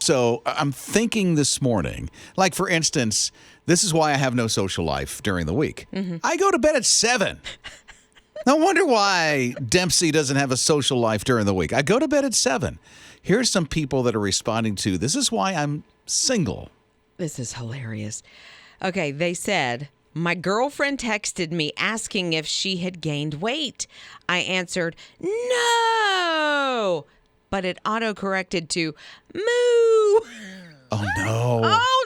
So I'm thinking this morning, like for instance, this is why I have no social life during the week. I go to bed at 7. No wonder why Dempsey doesn't have a social life during the week. I go to bed at 7. Here's some people that are responding to, this is why I'm single. This is hilarious. Okay, they said, my girlfriend texted me asking if she had gained weight. I answered, no, but it auto-corrected to moo. Oh, no. Oh,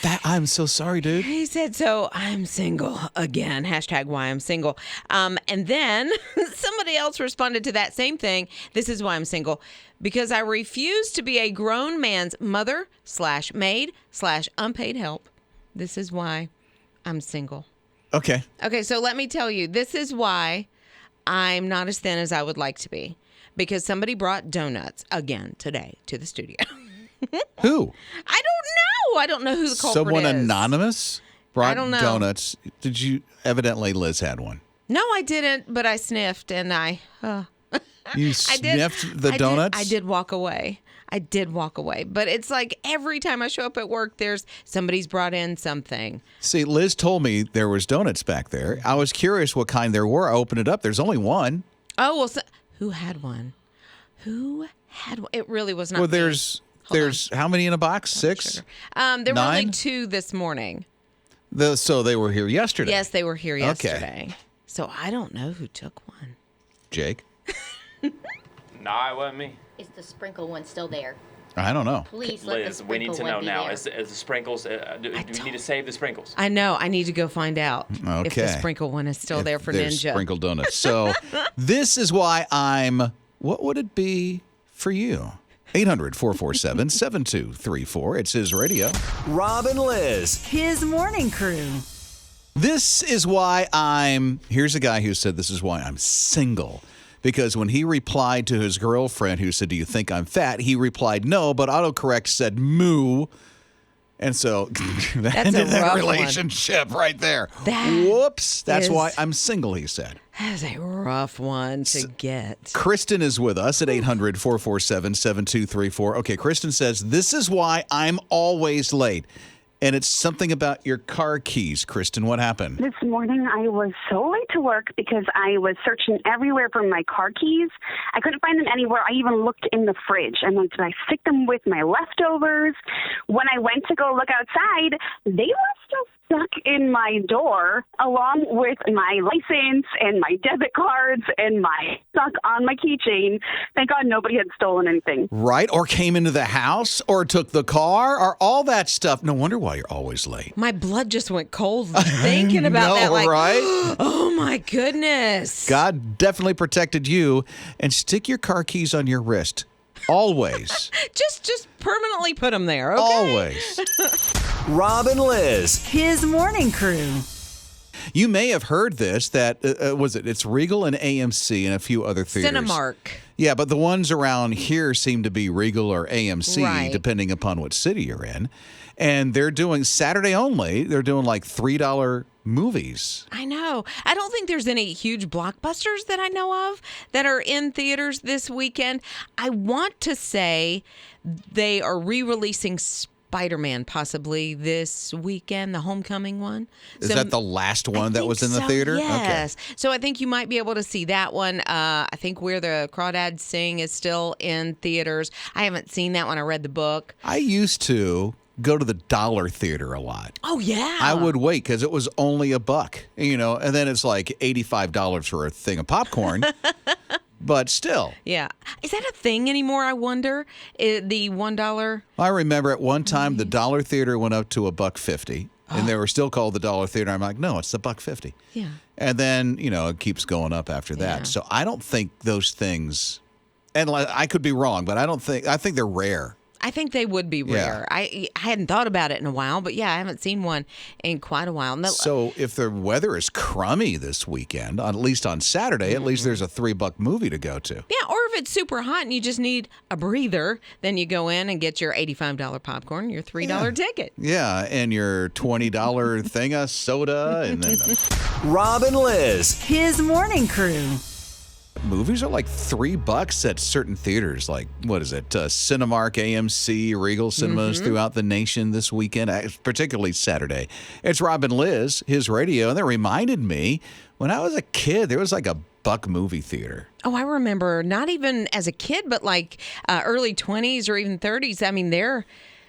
no. I'm so sorry, dude. He said, so I'm single again. Hashtag why I'm single. And then somebody else responded to that same thing. This is why I'm single. Because I refuse to be a grown man's mother/maid/unpaid help. This is why I'm single. Okay. Okay, so let me tell you, this is why I'm not as thin as I would like to be. Because somebody brought donuts again today to the studio. Who? I don't know who the culprit Someone is. anonymous brought I don't know. donuts. Did you? Evidently, Liz had one. No, I didn't, but I sniffed and You sniffed the donuts? I did walk away. But it's like every time I show up at work, somebody's brought in something. See, Liz told me there was donuts back there. I was curious what kind there were. I opened it up. There's only one. Oh, well, who had one? It really was not Well, me. there's how many in a box? 6? There were 9? only 2 this morning. So they were here yesterday. Yes, they were here yesterday. Okay. So I don't know who took one. Jake? No, it wasn't me. Is the sprinkle one still there? I don't know. Please let the Liz, sprinkle we need to one know be now. there. Is the sprinkles, do we need to save the sprinkles? I know. I need to go find out if the Okay. sprinkle one is still there for There's Ninja. sprinkled donuts. So this is why what would it be for you? 800-447-7234. It's His Radio. Rob and Liz. His morning crew. This is why here's a guy who said this is why I'm single. Because when he replied to his girlfriend who said, do you think I'm fat? He replied, no, but autocorrect said moo. And so that ended that relationship right there. Whoops. That's why I'm single, he said. That's a rough one to get. Kristen is with us at 800-447-7234. Okay, Kristen says, this is why I'm always late. And it's something about your car keys. Kristen, what happened? This morning, I was so late to work because I was searching everywhere for my car keys. I couldn't find them anywhere. I even looked in the fridge. I'm like, did I stick them with my leftovers? When I went to go look outside, they were still stuck in my door, along with my license and my debit cards and my stuck on my keychain. Thank God nobody had stolen anything. Right, or came into the house, or took the car, or all that stuff. No wonder why you're always late. My blood just went cold thinking about that. Like, right? Oh my goodness. God definitely protected you. And stick your car keys on your wrist. Always. Just permanently put them there, okay? Always. Rob and Liz. His morning crew. You may have heard this, that, it's Regal and AMC and a few other theaters. Cinemark. Yeah, but the ones around here seem to be Regal or AMC, Right. depending upon what city you're in. And they're doing, Saturday only, they're doing like $3 movies. I know. I don't think there's any huge blockbusters that I know of that are in theaters this weekend. I want to say they are re-releasing Spider-Man possibly this weekend, the Homecoming one. Is that the last one that was in the theater? Yes. Okay. So I think you might be able to see that one. I think Where the Crawdads Sing is still in theaters. I haven't seen that one. I read the book. I used to go to the Dollar Theater a lot. Oh, yeah. I would wait because it was only $1, and then it's like $85 for a thing of popcorn. But still. Yeah. Is that a thing anymore, I wonder? The $1? I remember at one time the Dollar Theater went up to $1.50, and they were still called the Dollar Theater. I'm like, no, it's the $1.50. Yeah. And then, it keeps going up after that. Yeah. So I don't think those things, and I could be wrong, but I think they're rare. I think they would be rare. Yeah. I hadn't thought about it in a while, but yeah, I haven't seen one in quite a while. No, So if the weather is crummy this weekend, at least on Saturday, at least there's a $3 movie to go to. yeah, or if it's super hot and you just need a breather, then you go in and get your $85 popcorn, your $3 ticket. Yeah, and your $20 thing of soda, and then Rob and Liz. His morning crew. Movies are like $3 at certain theaters. Like, what is it? Cinemark, AMC, Regal Cinemas throughout the nation this weekend, particularly Saturday. It's Rob and Liz, his radio, and that reminded me when I was a kid, there was like a buck movie theater. Oh, I remember not even as a kid, but like early 20s or even 30s. I mean, they're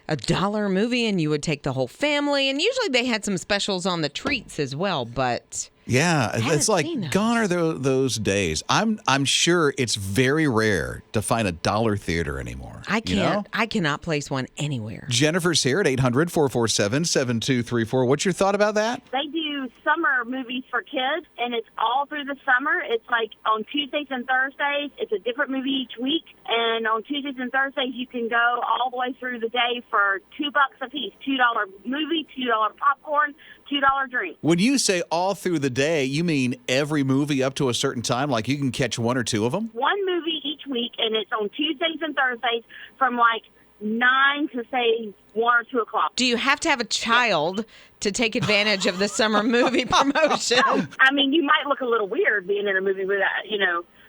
$1 movie and you would take the whole family. And usually they had some specials on the treats as well, but... Yeah, it's like seen those. gone are those days. I'm sure it's very rare to find a dollar theater anymore. I can't. You know? I cannot place one anywhere. Jennifer's here at 800-447-7234. What's your thought about that? They do summer movies for kids, and it's all through the summer. It's like on Tuesdays and Thursdays. It's a different movie each week, and on Tuesdays and Thursdays, you can go all the way through the day for $2 a piece. $2 movie, $2 popcorn, $2 drink. When you say all through the day, you mean every movie up to a certain time? Like you can catch one or two of them? One movie each week, and it's on Tuesdays and Thursdays from like 9 to, say, 1 or 2 o'clock. Do you have to have a child to take advantage of the summer movie promotion? I mean, you might look a little weird being in a movie without,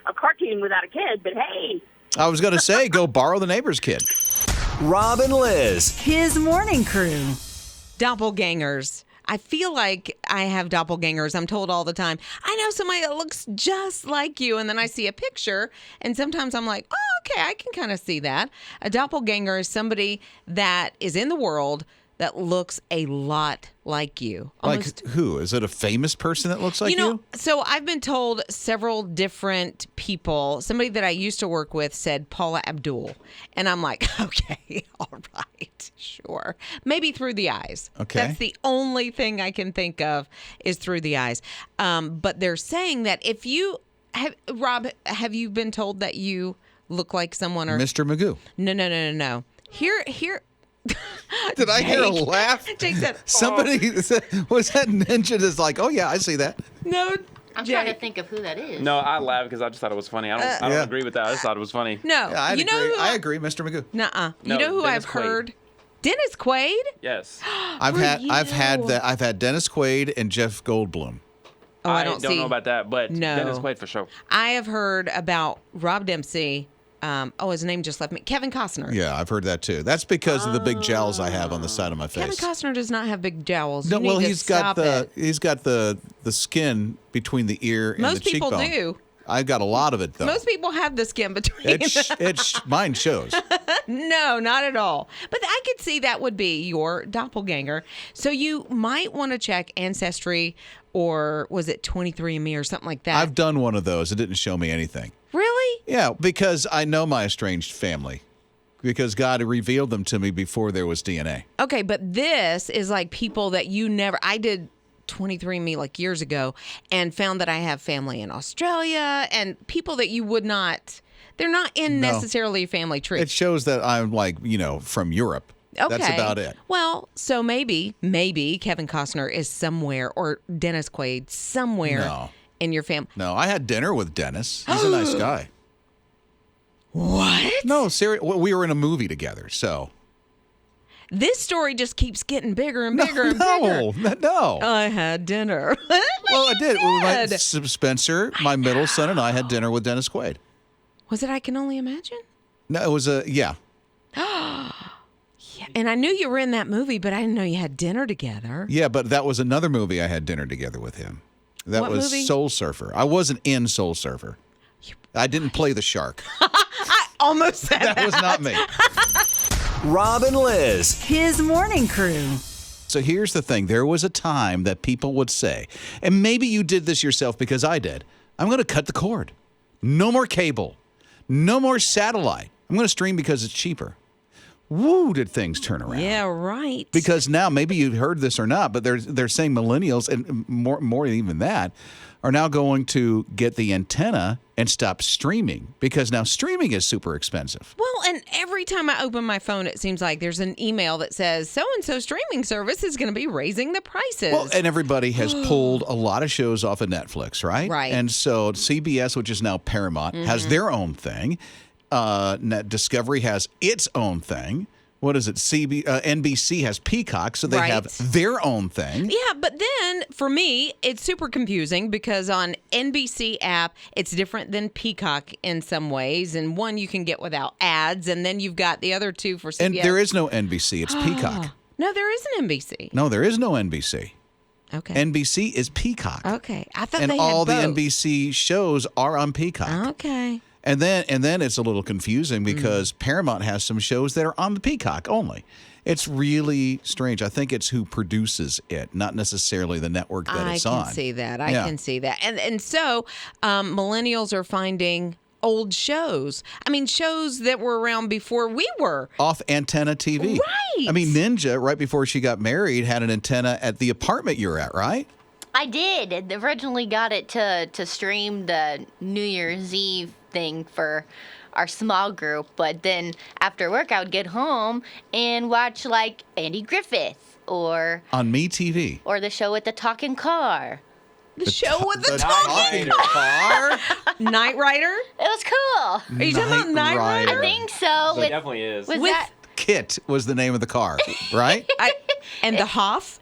a cartoon without a kid, but hey. I was going to say, go borrow the neighbor's kid. Rob and Liz. His morning crew. Doppelgangers. I feel like I have doppelgangers. I'm told all the time, I know somebody that looks just like you. And then I see a picture, and sometimes I'm like, oh, okay, I can kind of see that. A doppelganger is somebody that is in the world that looks a lot like you. Almost, Like who? Is it a famous person that looks like you? So I've been told several different people. Somebody that I used to work with said Paula Abdul. And I'm like, okay, all right, sure. Maybe through the eyes. Okay. That's the only thing I can think of is through the eyes. But they're saying that if you have, Rob, have you been told that you look like someone? Or Mr. Magoo. No. Here. Did I hear a laugh? Jake said, Somebody said, was that ninja that's like, oh, yeah, I see that. no. I'm Jake. trying to think of who that is. No, I laughed because I just thought it was funny. I don't Yeah. agree with that. I just thought it was funny. No. Yeah, you know who I agree, Mr. Magoo. Nuh-uh. No, You know who Dennis I've Quaid. heard? Dennis Quaid? Yes. I've had you. I've had Dennis Quaid and Jeff Goldblum. Oh, I don't see. know about that, but No. Dennis Quaid for sure. I have heard about Rob Dempsey. His name just left me. Kevin Costner. Yeah, I've heard that too. That's because of the big jowls I have on the side of my Kevin face. Costner does not have big jowls. No, You well, need to he's got stop it. he's got the skin between the ear and Most the people cheekbone. do. I've got a lot of it though. Most people have the skin between. Mine shows. No, not at all. But I could see that would be your doppelganger. So you might want to check Ancestry, or was it 23andMe or something like that? I've done one of those. It didn't show me anything. Really? Yeah, because I know my estranged family. Because God revealed them to me before there was DNA. Okay, but this is like people that you never. I did 23andMe like years ago and found that I have family in Australia and people that you would not. They're not in No. necessarily a family tree. It shows that I'm like, from Europe. Okay. That's about it. Well, so maybe Kevin Costner is somewhere, or Dennis Quaid somewhere No. in your family. No, I had dinner with Dennis. He's a nice guy. What? No, seriously, we were in a movie together, so. This story just keeps getting bigger and bigger and No, bigger. no. I had dinner. Well, I did. did. Spencer, my middle son, and I had dinner with Dennis Quaid. Was it I Can Only Imagine? No, it was yeah. Yeah. And I knew you were in that movie, but I didn't know you had dinner together. Yeah, but that was another movie I had dinner together with him. That What was movie? Soul Surfer. I wasn't in Soul Surfer. I didn't play the shark. Almost said That was not me. Rob and Liz. His morning crew. So here's the thing. There was a time that people would say, and maybe you did this yourself because I did, I'm going to cut the cord. No more cable. No more satellite. I'm going to stream because it's cheaper. Woo, did things turn around. Yeah, right. Because now, maybe you've heard this or not, but they're saying millennials, and more than even that, are now going to get the antenna and stop streaming because now streaming is super expensive. Well, and every time I open my phone, it seems like there's an email that says so-and-so streaming service is going to be raising the prices. Well, and everybody has pulled a lot of shows off of Netflix, right? Right. And so CBS, which is now Paramount, has their own thing. Discovery has its own thing. what is it? NBC has Peacock, so they Right. have their own thing. Yeah, but then for me, it's super confusing because on NBC app, it's different than Peacock in some ways. And one you can get without ads, and then you've got the other two for CBS. And there is no NBC. It's Peacock. No, there is an NBC. No, there is no NBC. Okay. NBC is Peacock. Okay. I thought And they all had the both. NBC shows are on Peacock. Okay. And then it's a little confusing because Paramount has some shows that are on the Peacock only. It's really strange. I think it's who produces it, not necessarily the network that it's on. I can see that. I Yeah. can see that. And so millennials are finding old shows. I mean, shows that were around before we were. Off antenna TV. Right. I mean, Ninja, right before she got married, had an antenna at the apartment you're at, right? I did. I originally got it to stream the New Year's Eve thing for our small group, but then after work I would get home and watch like Andy Griffith or On Me TV. the show with the talking car. The show with the talking car. Knight Rider? It was cool. Are you talking about Knight Rider? I think so. So it definitely is. Was With- that? Kit was the name of the car, right? And the Hoff?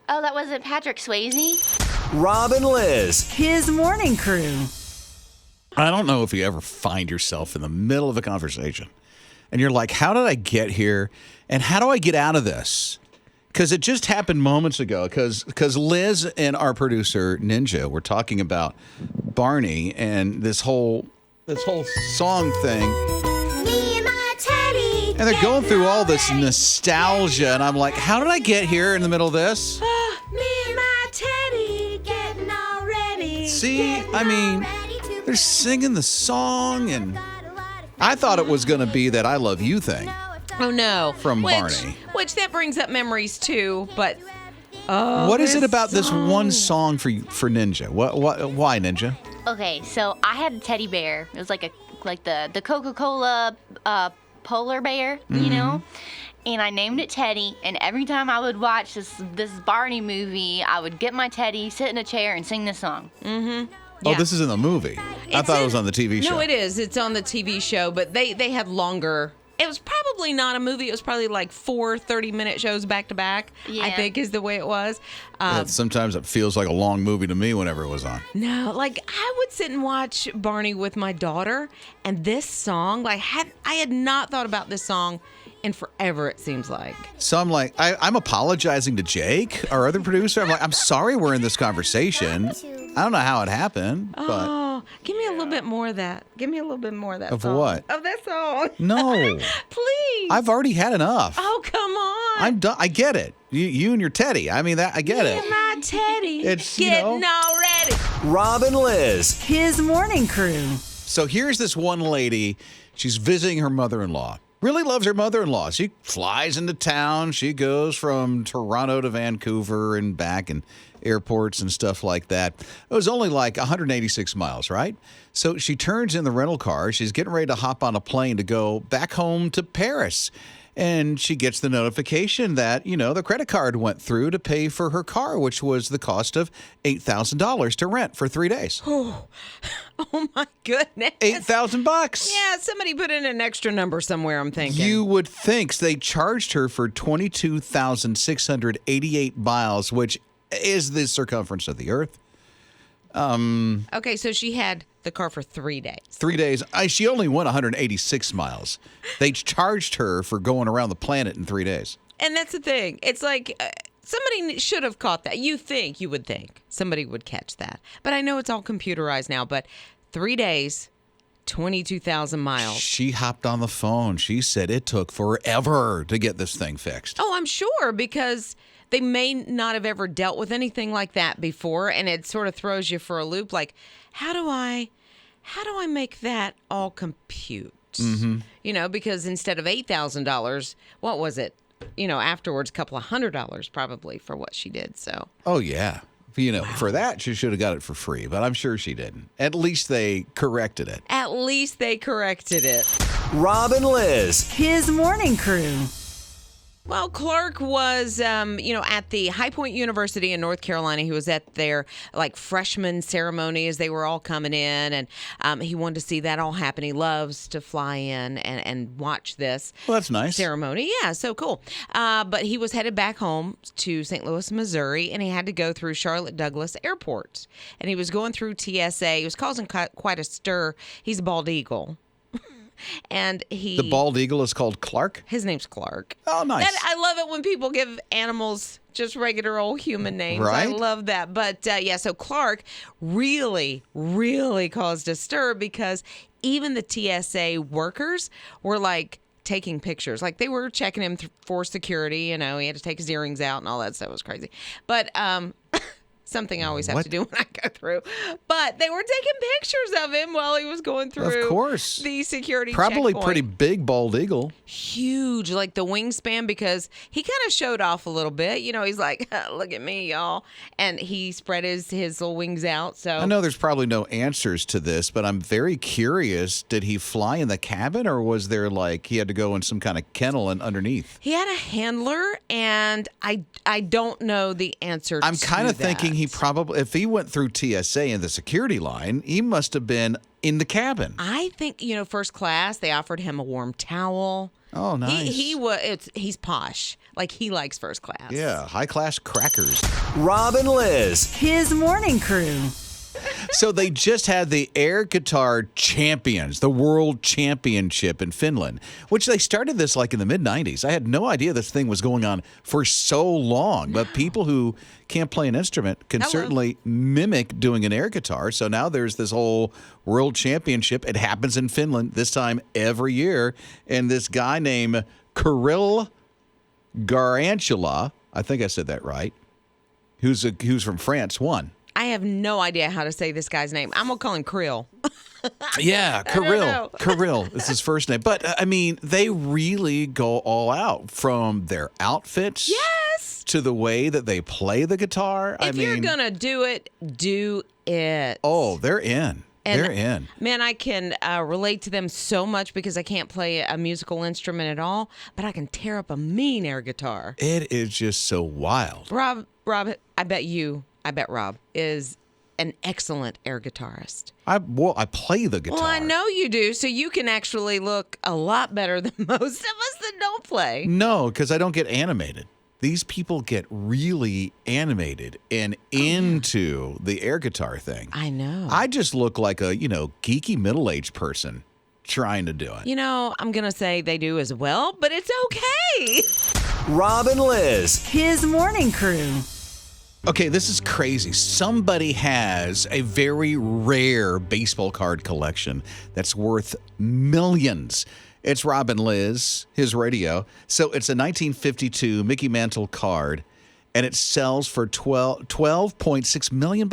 Oh, that wasn't Patrick Swayze. Rob and Liz. His morning crew. I don't know if you ever find yourself in the middle of a conversation and you're like, how did I get here? And how do I get out of this? Because it just happened moments ago. Because Liz and our producer, Ninja, were talking about Barney and this whole song thing. Me and my teddy. And they're going through all this nostalgia. And I'm like, how did I get here in the middle of this? Me and my teddy getting all ready. See, I mean, they're singing the song, and I thought it was going to be that I Love You thing. Oh, no. From Barney. Which that brings up memories, too, but... What is it this about this one song for Ninja? Why Ninja? Okay, so I had a teddy bear. It was like the Coca-Cola polar bear, you know? And I named it Teddy, and every time I would watch this Barney movie, I would get my Teddy, sit in a chair, and sing this song. Oh, Yeah. this is in the movie. I It's thought it in- was on the TV show. No, it is. It's on the TV show, but they had longer. It was probably not a movie. It was probably like 4 30-minute shows back to back, I Yeah. think is the way it was. Sometimes it feels like a long movie to me whenever it was on. No, like I would sit and watch Barney with my daughter, and this song, I had not thought about this song in forever, it seems like. So I'm like, I'm apologizing to Jake, our other producer. I'm like, I'm sorry we're in this conversation. I don't know how it happened, but Oh, give me a little bit more of that. Give me a little bit more of that Of song. what? Of that song. no, Please. I've already had enough. Oh, come on. I'm done. I get it. You and your Teddy. I mean, I get it. My Teddy. It's, getting all ready. Rob and Liz. His morning crew. So here's this one lady. She's visiting her mother-in-law. Really loves her mother-in-law. She flies into town. She goes from Toronto to Vancouver and back and airports and stuff like that. It was only like 186 miles, right? So she turns in the rental car. She's getting ready to hop on a plane to go back home to Paris. And she gets the notification that, the credit card went through to pay for her car, which was the cost of $8,000 to rent for 3 days. Oh my goodness. $8,000. Yeah, somebody put in an extra number somewhere, I'm thinking. You would think they charged her for 22,688 miles, which is the circumference of the earth. Okay, so she had the car for 3 days. 3 days. She only went 186 miles. They charged her for going around the planet in 3 days. And that's the thing. It's like somebody should have caught that. You would think somebody would catch that. But I know it's all computerized now, but 3 days, 22,000 miles. She hopped on the phone. She said it took forever to get this thing fixed. Oh, I'm sure, because they may not have ever dealt with anything like that before, and it sort of throws you for a loop. Like, how do I make that all compute? Mm-hmm. Because instead of $8,000, what was it? Afterwards, a couple of $100 probably for what she did. So. Oh, yeah. For that, she should have got it for free, but I'm sure she didn't. At least they corrected it. At least they corrected it. Rob and Liz. His morning crew. Well, Clark was, at the High Point University in North Carolina. He was at their freshman ceremony as they were all coming in, and he wanted to see that all happen. He loves to fly in and watch this. Well, that's nice. Ceremony. Yeah, so cool. But he was headed back home to St. Louis, Missouri, and he had to go through Charlotte Douglas Airport. And he was going through TSA. He was causing quite a stir. He's a bald eagle. And the bald eagle is called Clark? His name's Clark. Oh, nice. I love it when people give animals just regular old human names. Right? I love that. But so Clark really, really caused a stir because even the TSA workers were taking pictures. They were checking him for security. He had to take his earrings out and all that stuff. It was crazy. But something I always have to do when I go through. But they were taking pictures of him while he was going through of course. The security Probably checkpoint. Pretty big bald eagle. Huge, the wingspan, because he kind of showed off a little bit. He's like, look at me, y'all. And he spread his little wings out. So I know there's probably no answers to this, but I'm very curious. Did he fly in the cabin, or was there he had to go in some kind of kennel and underneath? He had a handler, and I don't know the answer I'm to kind of that. thinking he probably, if he went through TSA in the security line, he must have been in the cabin. I think, first class, they offered him a warm towel. Oh, nice. He's posh. He likes first class. Yeah, high-class crackers. Rob and Liz. His morning crew. So they just had the air guitar champions, the world championship in Finland, which they started this in the mid-90s. I had no idea this thing was going on for so long. But people who can't play an instrument can certainly mimic doing an air guitar. So now there's this whole world championship. It happens in Finland this time every year. And this guy named Kirill Garantula, I think I said that right, who's from France, won. I have no idea how to say this guy's name. I'm going to call him Krill. Yeah, Kirill. Kirill is his first name. But, they really go all out from their outfits. Yes. To the way that they play the guitar. If you're going to do it, do it. Oh, they're in. They're in. Man, I can relate to them so much because I can't play a musical instrument at all, but I can tear up a mean air guitar. It is just so wild. Rob, I bet Rob is an excellent air guitarist. I play the guitar. Well, I know you do, so you can actually look a lot better than most of us that don't play. No, because I don't get animated. These people get really animated and into the air guitar thing. I know. I just look like a, geeky middle-aged person trying to do it. I'm going to say they do as well, but it's okay. Rob and Liz. His morning crew. Okay, this is crazy. Somebody has a very rare baseball card collection that's worth millions. It's Rob and Liz, his radio. So it's a 1952 Mickey Mantle card, and it sells for $12.6 million.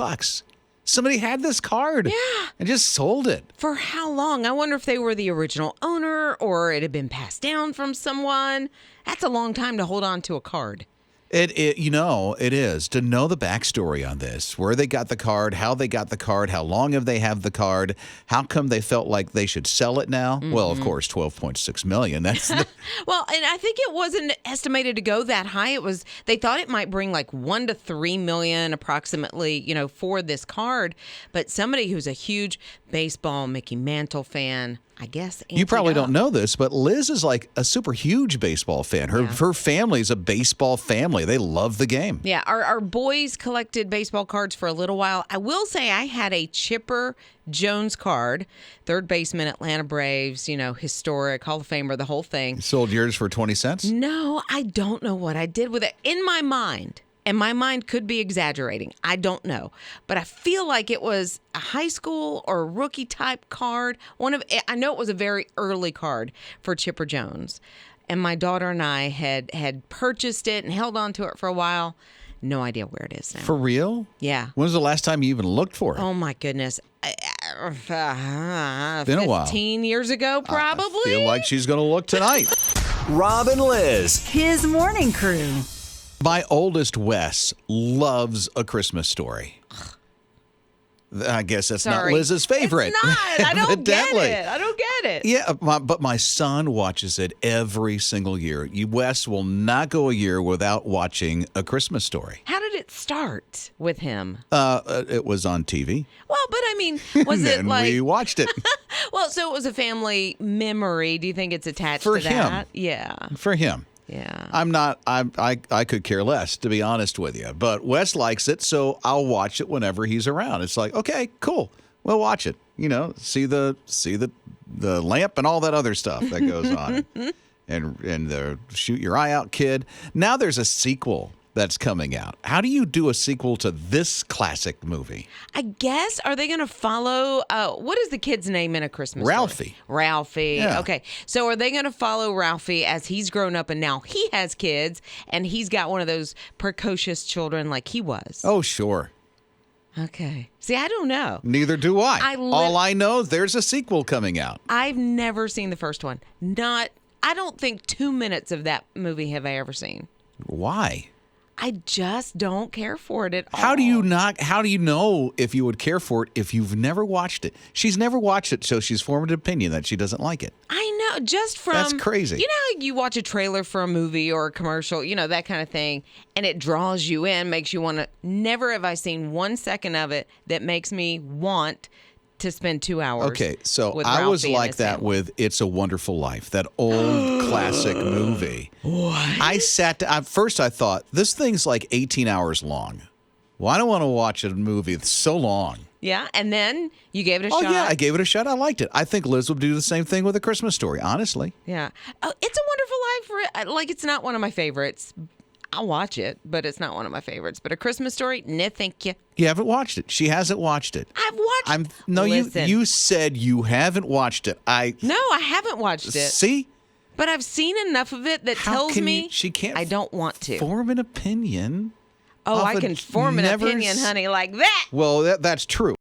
Somebody had this card and just sold it. For how long? I wonder if they were the original owner or it had been passed down from someone. That's a long time to hold on to a card. It is. To know the backstory on this, where they got the card, how they got the card, how long have they have the card, how come they felt like they should sell it now? Mm-hmm. Well, of course, $12.6 million. That's well, and I think it wasn't estimated to go that high. They thought it might bring like $1 to $3 million approximately, for this card. But somebody who's a huge baseball Mickey Mantle fan, I guess. You probably don't know this, but Liz is like a super huge baseball fan. Her family's a baseball family. They love the game. Yeah, our boys collected baseball cards for a little while. I will say I had a Chipper Jones card, third baseman, Atlanta Braves, historic, Hall of Famer, the whole thing. You sold yours for 20 cents? No, I don't know what I did with it. In my mind, and my mind could be exaggerating, I don't know. But I feel like it was a high school or rookie type card. I know it was a very early card for Chipper Jones. And my daughter and I had purchased it and held on to it for a while. No idea where it is now. For real? Yeah. When was the last time you even looked for it? Oh, my goodness. Been a while. 15 years ago, probably. I feel like she's going to look tonight. Rob and Liz. His morning crew. My oldest, Wes, loves A Christmas Story. I guess that's Sorry. not Liz's favorite. It's not. I don't get Evidently. it. I don't get it. Yeah, but my son watches it every single year. Wes will not go a year without watching A Christmas Story. How did it start with him? It was on TV. Well, but I mean, was it and like? we watched it Well, so it was a family memory. Do you think it's attached For to him. that? Yeah. for him. Yeah. I could care less, to be honest with you. But Wes likes it, so I'll watch it whenever he's around. It's like, okay, cool. We'll watch it. See the lamp and all that other stuff that goes on. and the shoot your eye out kid. Now there's a sequel that's coming out. How do you do a sequel to this classic movie? I guess, are they going to follow, what is the kid's name in A Christmas Story? Ralphie. Ralphie. Yeah. Okay. So are they going to follow Ralphie as he's grown up and now he has kids and he's got one of those precocious children like he was? Oh, sure. Okay. See, I don't know. Neither do I. I All I know, there's a sequel coming out. I've never seen the first one. I don't think 2 minutes of that movie have I ever seen. Why? I just don't care for it at all. How do you know if you would care for it if you've never watched it? She's never watched it, so she's formed an opinion that she doesn't like it. I know, just from... That's crazy. You know how you watch a trailer for a movie or a commercial, that kind of thing, and it draws you in, makes you want to... Never have I seen 1 second of it that makes me want to spend 2 hours. Okay, so with I was Ralphie and like his that family. with It's a Wonderful Life, that old classic movie. What? I sat at first I thought, this thing's like 18 hours long. Well, I don't want to watch a movie that's so long. Yeah, and then you gave it a Oh, shot. yeah, I gave it a shot. I liked it. I think Liz would do the same thing with A Christmas Story, honestly. Yeah. Oh, It's a Wonderful Life. Like, it's not one of my favorites. I'll watch it, but it's not one of my favorites. But A Christmas Story, no, thank you. You haven't watched it. She hasn't watched it. I've watched. Listen. You said you haven't watched it. No, I haven't watched it. See? But I've seen enough of it that How tells can me you- she can't I don't want to. Form an opinion. Oh, off I a can form an never opinion, honey, like that. Well, that's true.